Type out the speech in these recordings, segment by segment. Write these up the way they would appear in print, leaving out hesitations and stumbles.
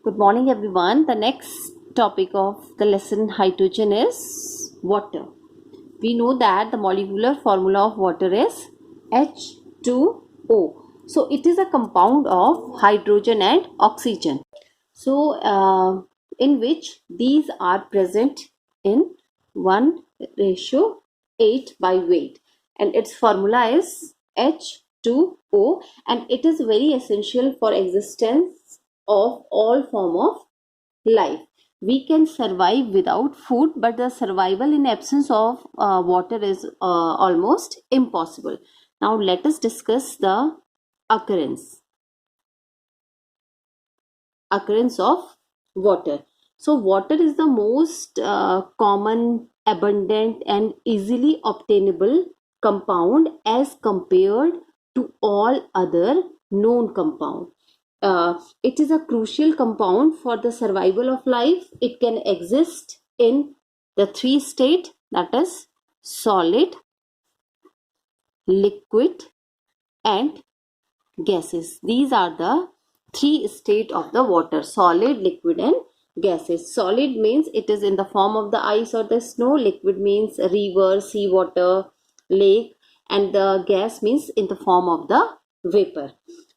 Good morning, everyone. The next topic of the lesson hydrogen is water. We know that the molecular formula of water is H2O. So it is a compound of hydrogen and oxygen. In which these are present in 1:8 by weight, and its formula is H2O, and it is very essential for existence of all form of life. We can survive without food, but the survival in absence of water is almost impossible. Now let us discuss the occurrence of water. So water is the most common, abundant and easily obtainable compound as compared to all other known compound. It is a crucial compound for the survival of life. It can exist in the three state, that is solid, liquid and gases. These are the three state of the water: solid, liquid and gases. Solid means it is in the form of the ice or the snow. Liquid means river, sea water, lake, and the gas means in the form of the vapor.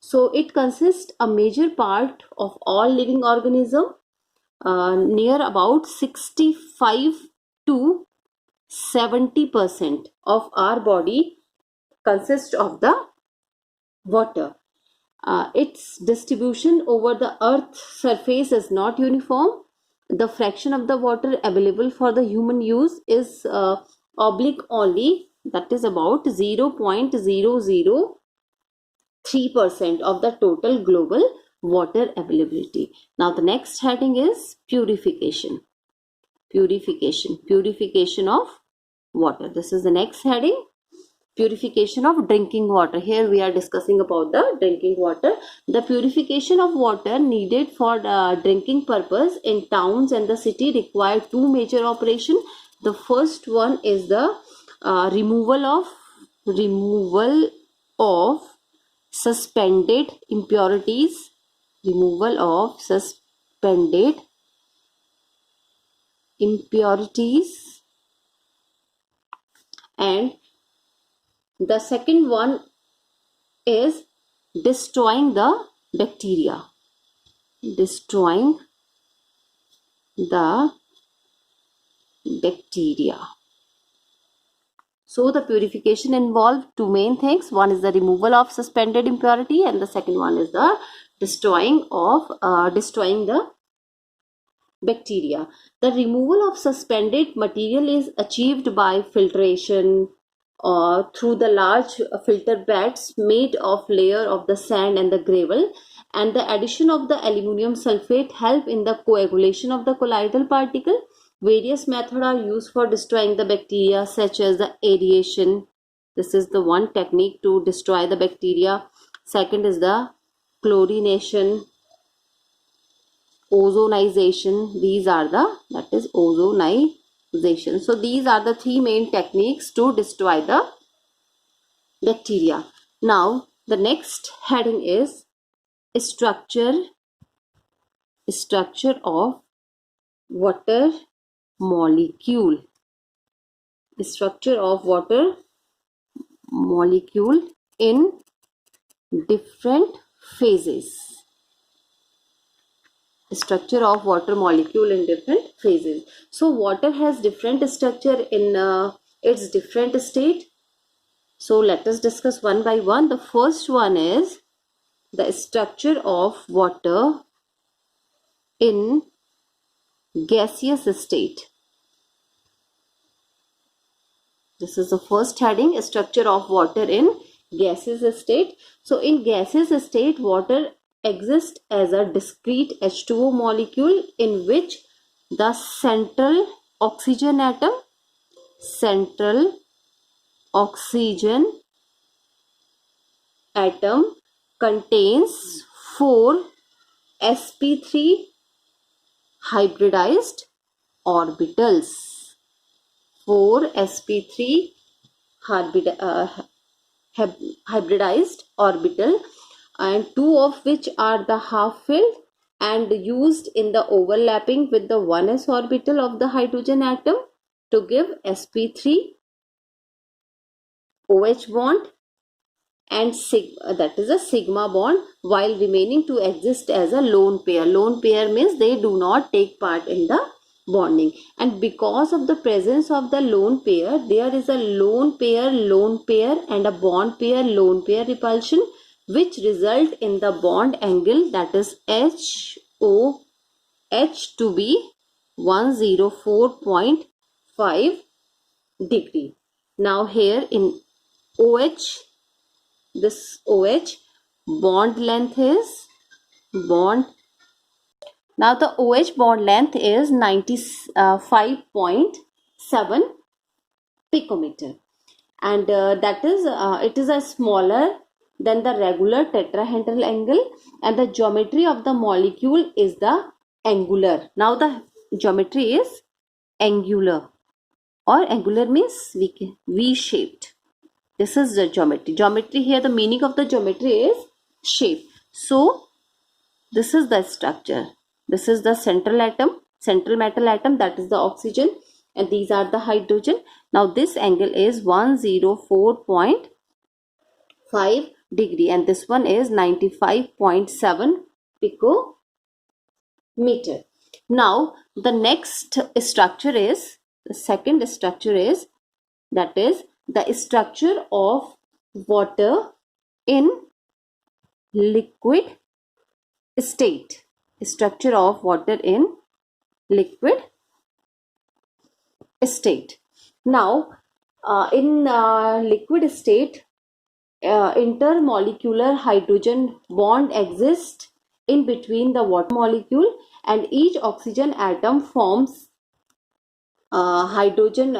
So it consists a major part of all living organism. Near about 65 to 70% of our body consists of the water. Its distribution over the earth's surface is not uniform. The fraction of the water available for the human use is oblique only, that is about 0.003% of the total global water availability. Now the next heading is purification. Purification of water. This is the next heading. Purification of drinking water. Here we are discussing about the drinking water. The purification of water needed for the drinking purpose in towns and the city require two major operations. The first one is the removal of suspended impurities. Removal of suspended impurities, and the second one is destroying the bacteria. Destroying the bacteria. So the purification involves two main things. One is the removal of suspended impurity, and the second one is the destroying the bacteria. The removal of suspended material is achieved by filtration through the large filter beds made of layer of the sand and the gravel, and the addition of the aluminum sulfate help in the coagulation of the colloidal particle. Various methods are used for destroying the bacteria, such as the aeration. This is the one technique to destroy the bacteria. Second is the chlorination, ozonization. These are that is ozonization. So these are the three main techniques to destroy the bacteria. Now the next heading is structure of water molecule. Structure of water molecule in different phases. Structure of water molecule in different phases. So water has different structure in its different state. So let us discuss one by one. The first one is the structure of water in gaseous state. This is the first heading, structure of water in gaseous state. So in gaseous state, water exists as a discrete H2O molecule in which the central oxygen atom contains 4 sp3 hybridized orbitals. 4 sp3 hybridized orbital, and 2 of which are the half filled and used in the overlapping with the 1s orbital of the hydrogen atom to give sp3 OH bond and sigma, that is a sigma bond, while remaining to exist as a lone pair. Lone pair means they do not take part in the bonding, and because of the presence of the lone pair, there is a lone pair and a bond pair lone pair repulsion, which result in the bond angle, that is HOH to be 104.5 degree. Now here in OH, this OH bond length is now the OH bond length is 95.7 picometer, and that is it is a smaller than the regular tetrahedral angle, and the geometry of the molecule is the angular. Now the geometry is angular, or angular means V shaped. This is the geometry. Geometry here, the meaning of the geometry is shape. So this is the structure. This is the central metal atom, that is the oxygen, and these are the hydrogen. Now this angle is 104.5 degree, and this one is 95.7 picometer. Now the next structure is, the second structure is, that is the structure of water in liquid state. Structure of water in liquid state. Now in liquid state, intermolecular hydrogen bond exists in between the water molecule, and each oxygen atom forms hydrogen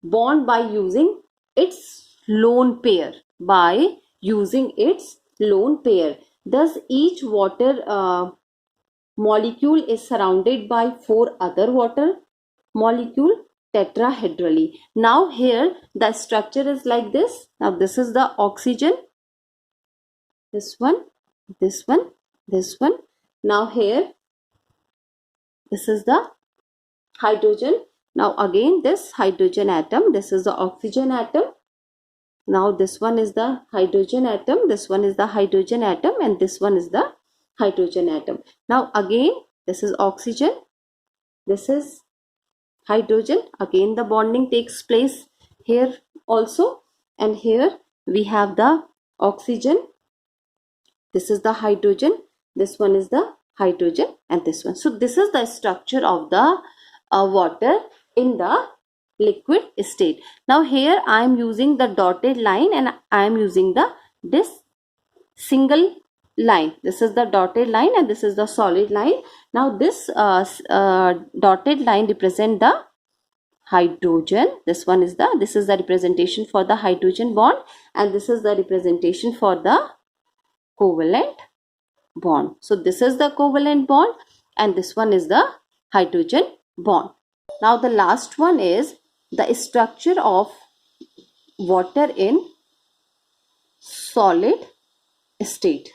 bond by using its lone pair. Thus each water molecule is surrounded by 4 other water molecule tetrahedrally. Now here the structure is like this. Now this is the oxygen, this one, this one, this one. Now here this is the hydrogen. Now again this hydrogen atom, this is the oxygen atom. Now this one is the hydrogen atom, this one is the hydrogen atom, and this one is the hydrogen atom. Now again this is oxygen, this is hydrogen. Again the bonding takes place here also, and here we have the oxygen, this is the hydrogen, this one is the hydrogen, and this one. So this is the structure of the water in the liquid state. Now here I am using the dotted line, and I am using this single line. This is the dotted line, and this is the solid line. Now this dotted line represent the hydrogen. This is the representation for the hydrogen bond, and this is the representation for the covalent bond. So this is the covalent bond, and this one is the hydrogen bond. Now the last one is the structure of water in solid state.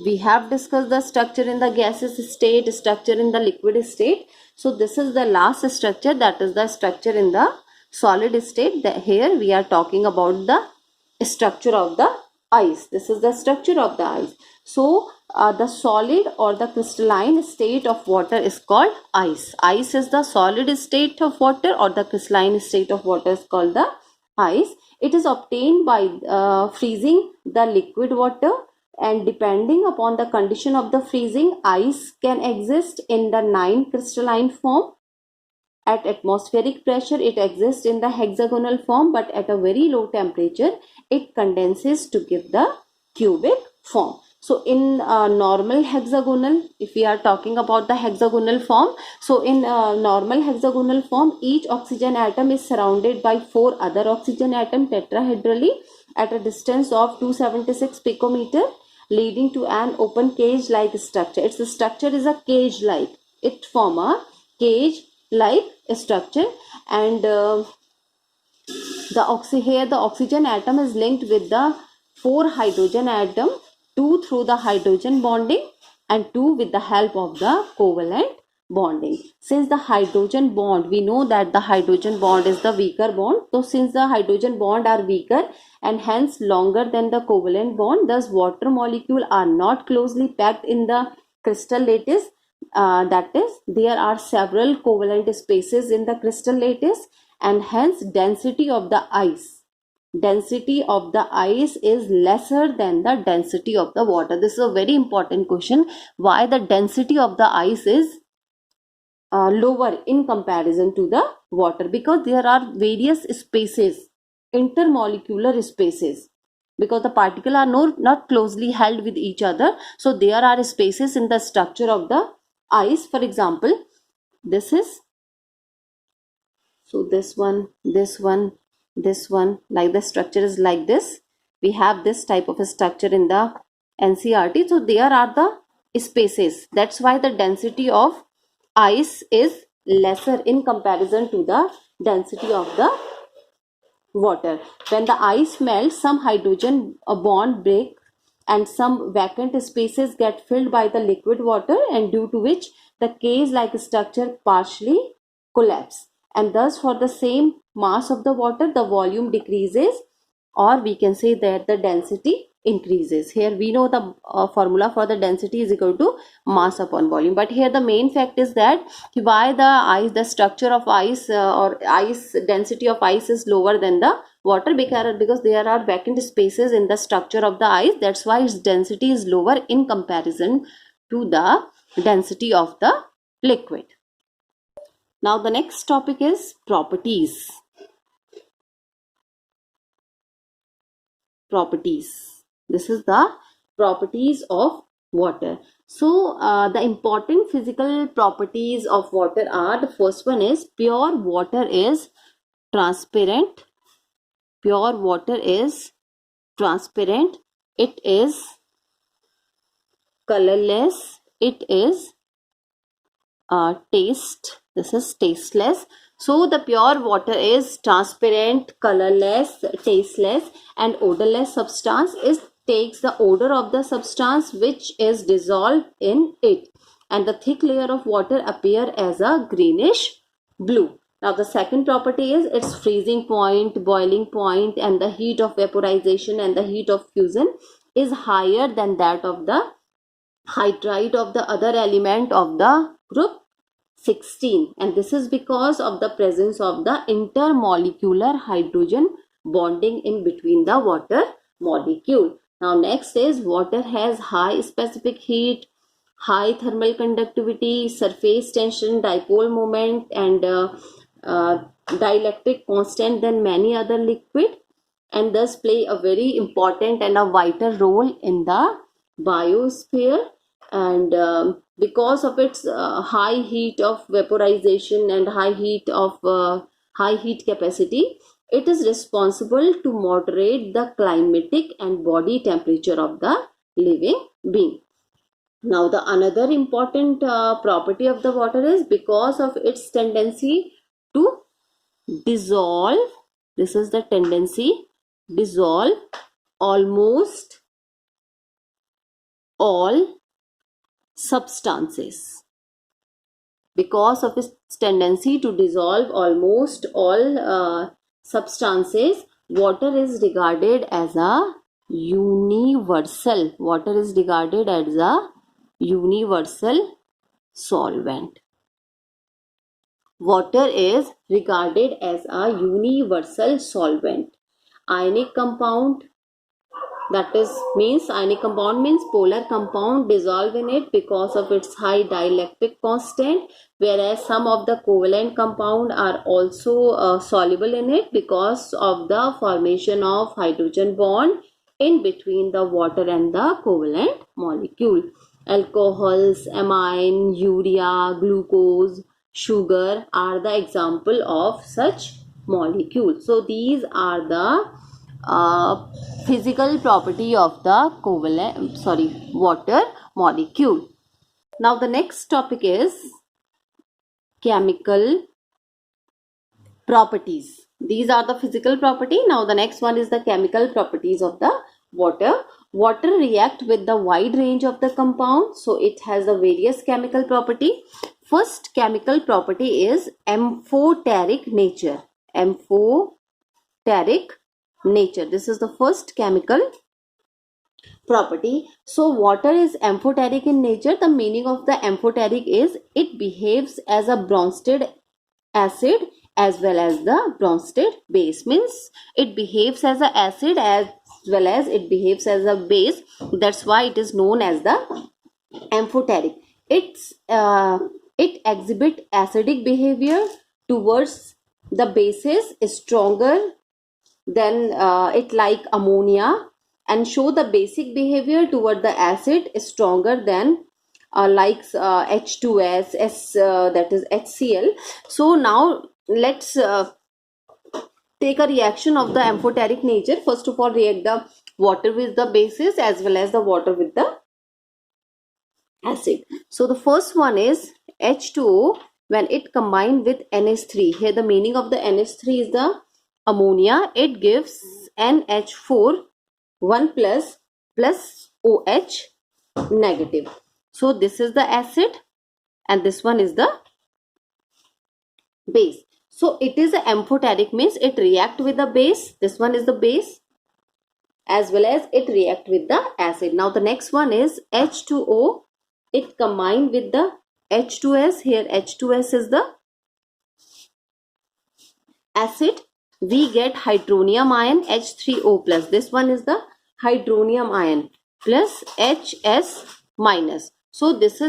We have discussed the structure in the gaseous state, structure in the liquid state. So this is the last structure, that is the structure in the solid state. Here we are talking about the structure of the ice. This is the structure of the ice. So the solid or the crystalline state of water is called ice. Ice is the solid state of water, or the crystalline state of water is called the ice. It is obtained by freezing the liquid water, and depending upon the condition of the freezing, ice can exist in the 9 crystalline form. At atmospheric pressure it exists in the hexagonal form, but at a very low temperature it condenses to give the cubic form. So in normal hexagonal, if we are talking about the hexagonal form, so in normal hexagonal form, each oxygen atom is surrounded by 4 other oxygen atoms tetrahedrally at a distance of 276 picometer, leading to an open cage like structure. Its structure is a cage like, it form a cage like structure, and the oxygen atom is linked with the 4 hydrogen atom, 2 through the hydrogen bonding and 2 with the help of the covalent bonding. Since the hydrogen bond, we know that the hydrogen bond is the weaker bond. So since the hydrogen bond are weaker and hence longer than the covalent bond, thus water molecule are not closely packed in the crystal lattice. That is, there are several covalent spaces in the crystal lattice, and hence density of the ice is lesser than the density of the water. This is a very important question. Why the density of the ice is lower in comparison to the water? Because there are various spaces, intermolecular spaces, because the particles are not closely held with each other. So there are spaces in the structure of the ice. For example, this is, so this one, like the structure is like this. We have this type of a structure in the NCERT. So there are the spaces. That's why the density of ice is lesser in comparison to the density of the water. When the ice melts, some hydrogen bond break and some vacant spaces get filled by the liquid water, and due to which the cage-like structure partially collapse. And thus, for the same mass of the water, the volume decreases, or we can say that the density increases. Here we know the formula for the density is equal to mass upon volume. But here the main fact is that why the structure of ice or ice density of ice is lower than the water, because there are vacant spaces in the structure of the ice. That's why its density is lower in comparison to the density of the liquid. Now the next topic is properties. This is the properties of water. So the important physical properties of water are, the first one is pure water is transparent. Pure water is transparent. It is colorless. It is this is tasteless. So the pure water is transparent, colorless, tasteless, and odorless substance. It takes the odor of the substance which is dissolved in it, and the thick layer of water appear as a greenish blue. Now the second property is its freezing point, boiling point, and the heat of vaporization and the heat of fusion is higher than that of the hydride of the other element of the group 16, and this is because of the presence of the intermolecular hydrogen bonding in between the water molecule. Now next is water has high specific heat, high thermal conductivity, surface tension, dipole moment, and dielectric constant than many other liquid, and thus play a very important and a vital role in the biosphere. And because of its high heat of vaporization and high heat capacity, it is responsible to moderate the climatic and body temperature of the living being. Now the another important property of the water is because of its tendency to dissolve. This is the tendency, dissolve almost all substances. Because of its tendency to dissolve almost all substances, water is regarded as a universal. Water is regarded as a universal solvent. Water is regarded as a universal solvent. Ionic compound, that is means ionic compound means polar compound dissolve in it because of its high dielectric constant, whereas some of the covalent compound are also soluble in it because of the formation of hydrogen bond in between the water and the covalent molecule. Alcohols, amine, urea, glucose, sugar are the example of such molecules. So these are the physical property of the water molecule. Now the next topic is chemical properties. These are the physical property. Now the next one is the chemical properties of the water. water react with the wide range of the compound, so it has the various chemical property. First chemical property is amphoteric nature. Amphoteric nature, this is the first chemical property. So water is amphoteric in nature. The meaning of the amphoteric is it behaves as a Bronsted acid as well as the Bronsted base. Means it behaves as an acid as well as it behaves as a base. That's why it is known as the amphoteric. It exhibit acidic behavior towards the bases, is stronger than it like ammonia, and show the basic behavior toward the acid is stronger than H2S, that is HCl. So now let's take a reaction of the amphoteric nature. First of all, react the water with the bases as well as the water with the acid. So the first one is H2O when it combined with NH3. Here the meaning of the NH3 is the ammonia. It gives NH4 1 plus OH negative. So this is the acid and this one is the base. So it is an amphoteric, means it react with the base. This one is the base as well as it react with the acid. Now the next one is H2O. It combined with the H2S. Here H2S is the acid. We get hydronium ion H3O plus. This one is the hydronium ion plus HS minus. So this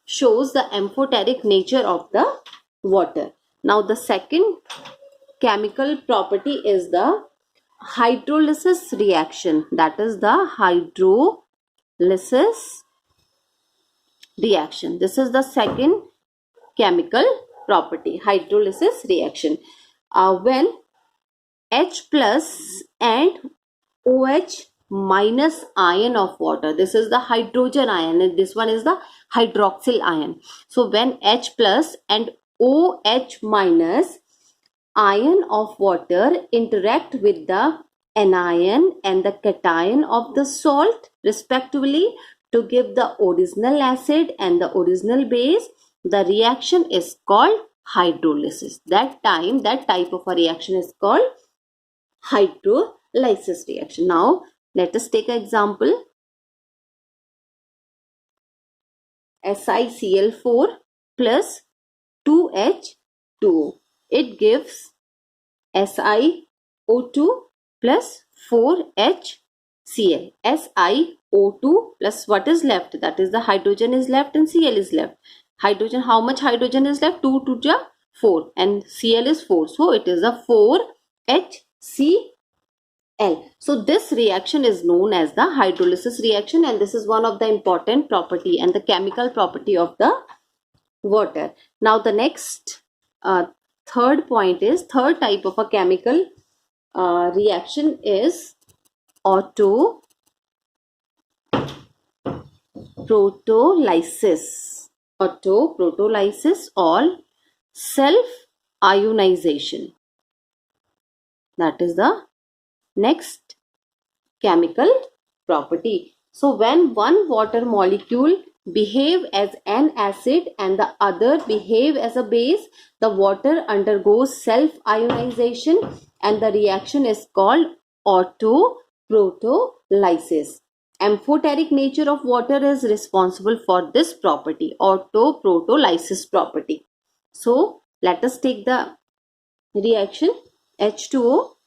shows the amphoteric nature of the water. Now the second chemical property is the hydrolysis reaction. That is the hydrolysis reaction. This is the second chemical property, hydrolysis reaction. When H plus and OH minus ion of water, this is the hydrogen ion and this one is the hydroxyl ion. So when H plus and OH minus ion of water interact with the anion and the cation of the salt respectively to give the original acid and the original base, the reaction is called hydrolysis. That type of a reaction is called hydrolysis reaction. Now let us take an example. SiCl4 plus 2H2O. It gives SiO2 plus 4HCl. SiO2 plus what is left? That is the hydrogen is left and Cl is left. Hydrogen, how much hydrogen is left? 2 to the 4 and Cl is 4. So it is a 4HCl. So this reaction is known as the hydrolysis reaction and this is one of the important property and the chemical property of the water. Now the next third point is, third type of a chemical reaction is autoprotolysis. Autoprotolysis or self-ionization. That is the next chemical property. So when one water molecule behave as an acid and the other behave as a base, the water undergoes self-ionization and the reaction is called autoprotolysis. Amphoteric nature of water is responsible for this property, autoprotolysis property. So let us take the reaction. H2O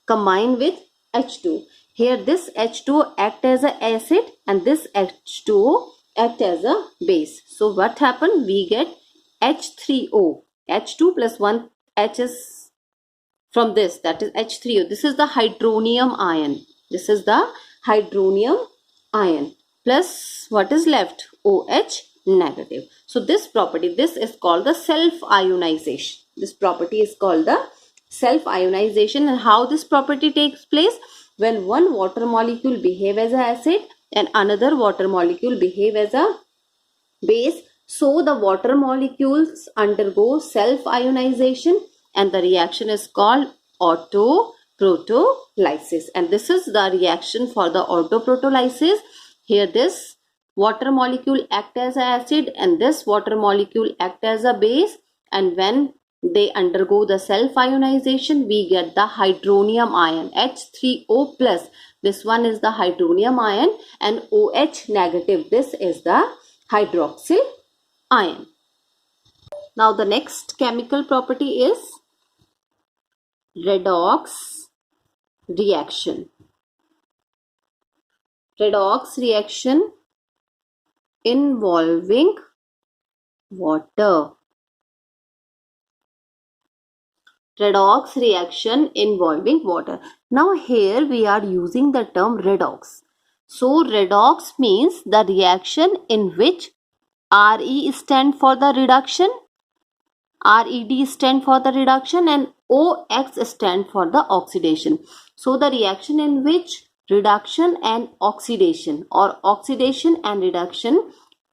combine with H2. Here this H2O act as an acid and this H2O act as a base. So what happened? We get H3O. H2 plus 1 H is from this, that is H3O. This is the hydronium ion. This is the hydronium ion plus what is left? OH negative. So this property, this is called the self-ionization. This property is called the self-ionization. And how this property takes place? When one water molecule behave as an acid and another water molecule behave as a base, so the water molecules undergo self-ionization and the reaction is called autoprotolysis. autoprotolysis. And this is the reaction for the autoprotolysis. Here this water molecule act as an acid and this water molecule act as a base, and when they undergo the self-ionization, we get the hydronium ion H3O plus. This one is the hydronium ion, and OH negative, this is the hydroxyl ion. Now the next chemical property is redox reaction. Redox reaction involving water. Redox reaction involving water. Now here we are using the term redox. So redox means the reaction in which Re stand for the reduction, Red stand for the reduction, and OX stand for the oxidation. So the reaction in which reduction and oxidation or oxidation and reduction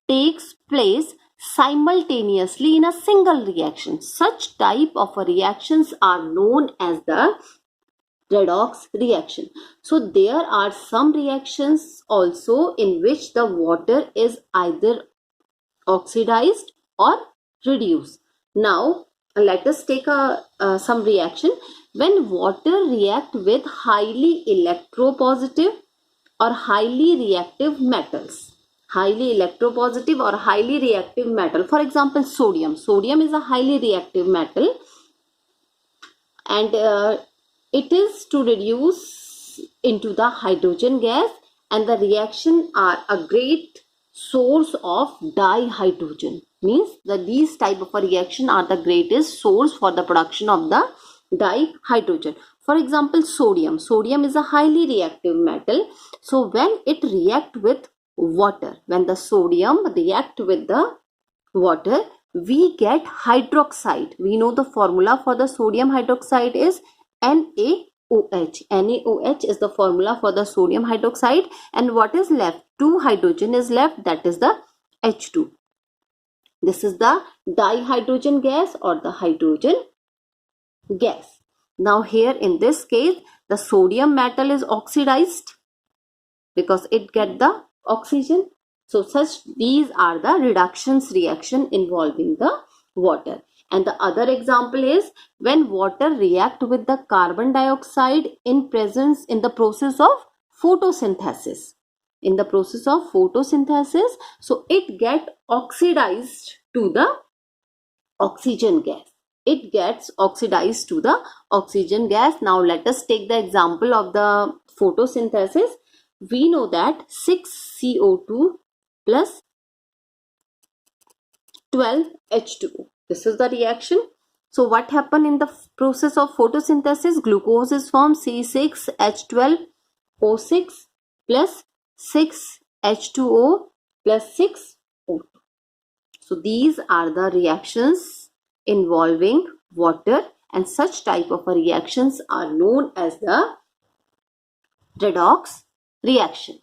takes place simultaneously in a single reaction. Such type of reactions are known as the redox reaction. So there are some reactions also in which the water is either oxidized or reduced. Now let us take some reaction. When water react with highly electropositive or highly reactive metals, highly electropositive or highly reactive metal, for example sodium. Sodium is a highly reactive metal, and it is to reduce into the hydrogen gas, and the reaction are a great source of dihydrogen. Means that these type of a reaction are the greatest source for the production of the dihydrogen. For example sodium. Sodium is a highly reactive metal. So when it react with water, when the sodium react with the water, we get hydroxide. We know the formula for the sodium hydroxide is NaOH. NaOH is the formula for the sodium hydroxide, and what is left? 2 hydrogen is left, that is the H2. This is the dihydrogen gas or the hydrogen gas. Now here in this case the sodium metal is oxidized because it get the oxygen. So these are the reductions reaction involving the water. And the other example is when water react with the carbon dioxide in the process of photosynthesis. In the process of photosynthesis, so it get oxidized to the oxygen gas. It gets oxidized to the oxygen gas. Now let us take the example of the photosynthesis. We know that 6CO2 plus 12H2O. This is the reaction. So what happened in the process of photosynthesis? Glucose is formed, C6H12O6 plus 6H2O plus 6O2. So these are the reactions involving water, and such type of reactions are known as the redox reaction.